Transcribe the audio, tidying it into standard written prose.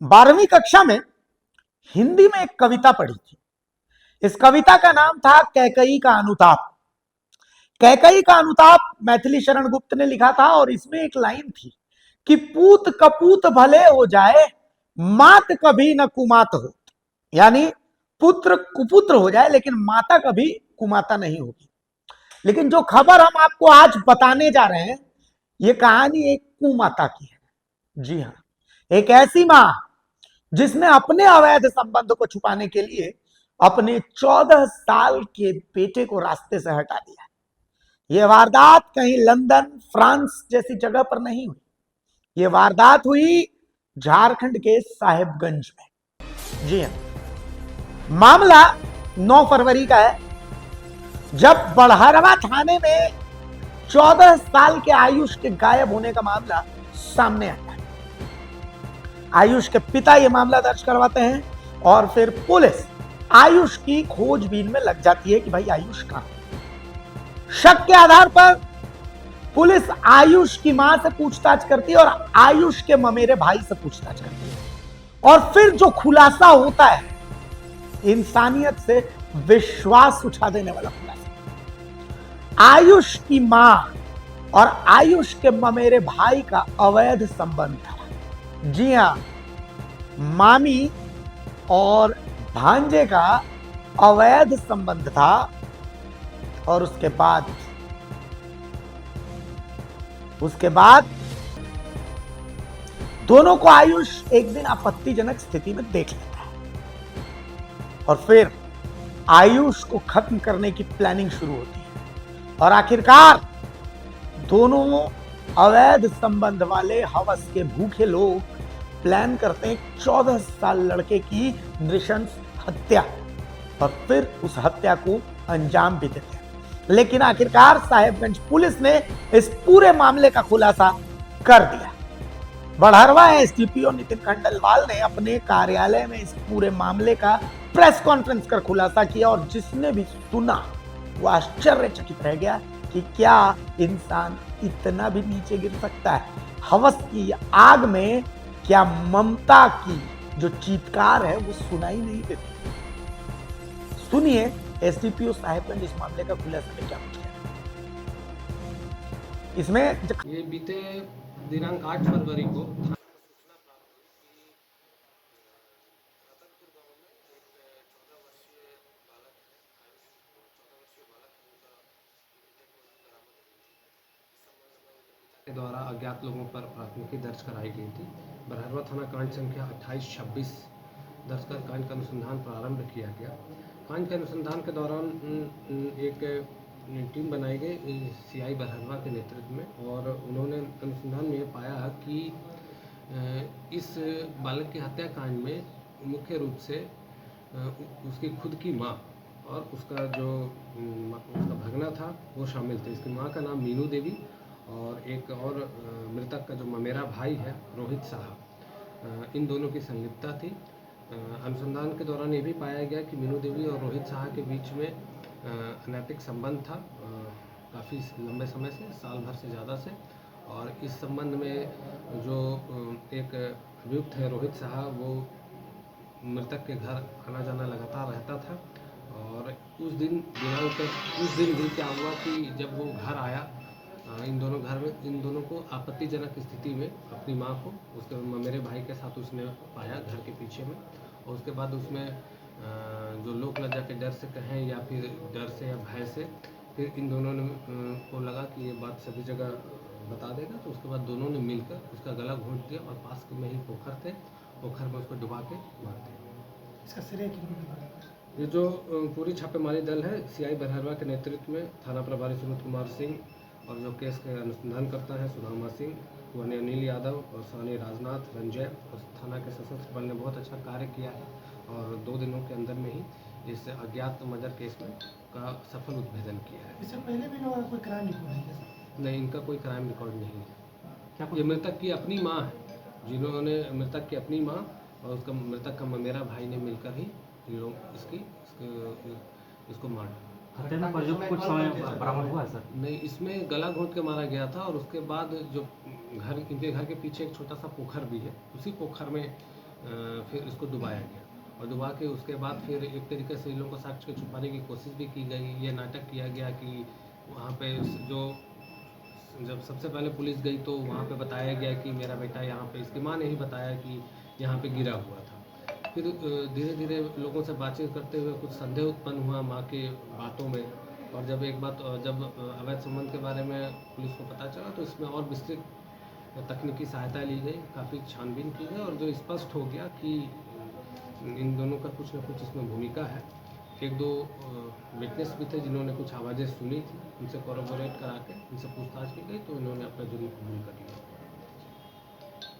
12वीं कक्षा में हिंदी में एक कविता पढ़ी थी। इस कविता का नाम था कैकई का अनुताप। कैकई का अनुताप मैथिली शरण गुप्त ने लिखा था और इसमें एक लाइन थी कि पूत कपूत भले हो जाए, मात कभी न कुमात हो। यानी पुत्र कुपुत्र हो जाए लेकिन माता कभी कुमाता नहीं होगी। लेकिन जो खबर हम आपको आज बताने जा रहे हैं, यह कहानी एक कुमाता की है। जी हां, एक ऐसी मां जिसने अपने अवैध संबंध को छुपाने के लिए अपने 14 साल के बेटे को रास्ते से हटा दिया। यह वारदात कहीं लंदन, फ्रांस जैसी जगह पर नहीं हुई। यह वारदात हुई झारखंड के साहेबगंज में। जी हां, मामला 9 फरवरी का है, जब बड़हरवा थाने में 14 साल के आयुष के गायब होने का मामला सामने आता है। आयुष के पिता यह मामला दर्ज करवाते हैं और फिर पुलिस आयुष की खोजबीन में लग जाती है कि भाई आयुष कहां है। शक के आधार पर पुलिस आयुष की मां से पूछताछ करती है और आयुष के ममेरे भाई से पूछताछ करती है। और फिर जो खुलासा होता है, इंसानियत से विश्वास उठा देने वाला खुलासा। आयुष की मां और आयुष के ममेरे भाई का अवैध संबंध था। जी हां, मामी और भांजे का अवैध संबंध था। और उसके बाद दोनों को आयुष एक दिन आपत्तिजनक स्थिति में देख लेता है और फिर आयुष को खत्म करने की प्लानिंग शुरू होती है। और आखिरकार दोनों अवैध संबंध वाले हवस के भूखे लोग प्लान करते हैं 14 साल लड़के की नृशंस हत्या और फिर उस हत्या को अंजाम भी देते हैं। लेकिन आखिरकार साहेबगंज पुलिस ने इस पूरे मामले का खुलासा कर दिया। बड़हरवा एसडीपीओ नितिन खंडेलवाल ने अपने कार्यालय में इस पूरे मामले का प्रेस कॉन्फ्रेंस कर खुलासा किया और जिसने भी सुना वो आश्चर्यचकित रह गया कि क्या इंसान इतना भी नीचे गिर सकता है। हवस की आग में क्या ममता की जो चीत्कार है वो सुनाई नहीं देती। सुनिए एसडीपीओ साहेबगंज इस मामले का खुलासा में क्या कुछ कह रहे हैं। इसमें ये बीते दिनांक 8 फरवरी को के द्वारा अज्ञात लोगों पर प्राथमिकी दर्ज कराई गई थी। बड़हरवा थाना कांड संख्या 2826 दर्ज कर कांड का अनुसंधान प्रारंभ किया गया। कांड के अनुसंधान के दौरान एक टीम बनाई गई सीआई बड़हरवा के नेतृत्व में और उन्होंने अनुसंधान में पाया कि इस बालक की हत्याकांड में मुख्य रूप से उसकी खुद की माँ और उसका भगना था वो शामिल थे। इसकी माँ का नाम मीनू देवी और एक और मृतक का जो ममेरा भाई है रोहित साहा, इन दोनों की संलिप्तता थी। अनुसंधान के दौरान ये भी पाया गया कि मीनू देवी और रोहित साहा के बीच में अनैतिक संबंध था काफ़ी लंबे समय से, साल भर से ज़्यादा से। और इस संबंध में जो एक अभियुक्त है रोहित साहा, वो मृतक के घर आना जाना लगातार रहता था। और उस दिन भी क्या हुआ कि जब वो घर आया, इन दोनों को आपत्तिजनक स्थिति में अपनी माँ को उसके मेरे भाई के साथ उसने पाया घर के पीछे में। और उसके बाद उसमें जो लोक लज्जा के डर से कहें या फिर डर से या भय से, फिर इन दोनों ने को लगा कि ये बात सभी जगह बता देगा। तो उसके बाद दोनों ने मिलकर उसका गला घोंट दिया और पास में ही पोखर थे, पोखर में उसको डुबा के मार दिया। इसका श्रेय किनको? ये जो पूरी छापेमारी दल है सीआई बड़हरवा के नेतृत्व में थाना प्रभारी सुमित कुमार सिंह और जो केस के अनुसंधान करता है सुदामा सिंह, वन्य अनिल यादव और सानी राजनाथ रंजय और थाना के सशस्त्र बल ने बहुत अच्छा कार्य किया है और 2 दिनों के अंदर में ही इस अज्ञात मर्डर केस में का सफल उद्भेदन किया है। इससे पहले भी लोगों का कोई क्राइम रिकॉर्ड है? नहीं, इनका कोई क्राइम रिकॉर्ड नहीं है। ये मृतक की अपनी माँ है, जिन्होंने मृतक की अपनी माँ और उसका मृतक का ममेरा भाई ने मिलकर ही लोग इसको मार हत्या में कुछ समय बरामद हुआ है सर? नहीं, इसमें गला घोंट के मारा गया था और उसके बाद जो इनके घर के पीछे एक छोटा सा पोखर भी है, उसी पोखर में फिर इसको डुबाया गया और डुबा के उसके बाद फिर एक तरीके से इन लोगों को साक्ष्य को छुपाने की कोशिश भी की गई। ये नाटक किया गया कि वहाँ पे जो जब सबसे पहले पुलिस गई तो वहाँ पे बताया गया कि मेरा बेटा यहाँ पे, इसकी माँ ने ही बताया कि यहाँ पे गिरा हुआ था। फिर धीरे धीरे लोगों से बातचीत करते हुए कुछ संदेह उत्पन्न हुआ माँ के बातों में, और जब एक बात जब अवैध संबंध के बारे में पुलिस को पता चला तो इसमें और विस्तृत तकनीकी सहायता ली गई, काफ़ी छानबीन की गई और जो स्पष्ट हो गया कि इन दोनों का कुछ न कुछ इसमें भूमिका है। एक दो विटनेस भी थे जिन्होंने कुछ आवाज़ें सुनी थी, उनसे कॉरोबोरेट करा के उनसे पूछताछ की गई तो इन्होंने अपना जुर्म कबूल कर लिया।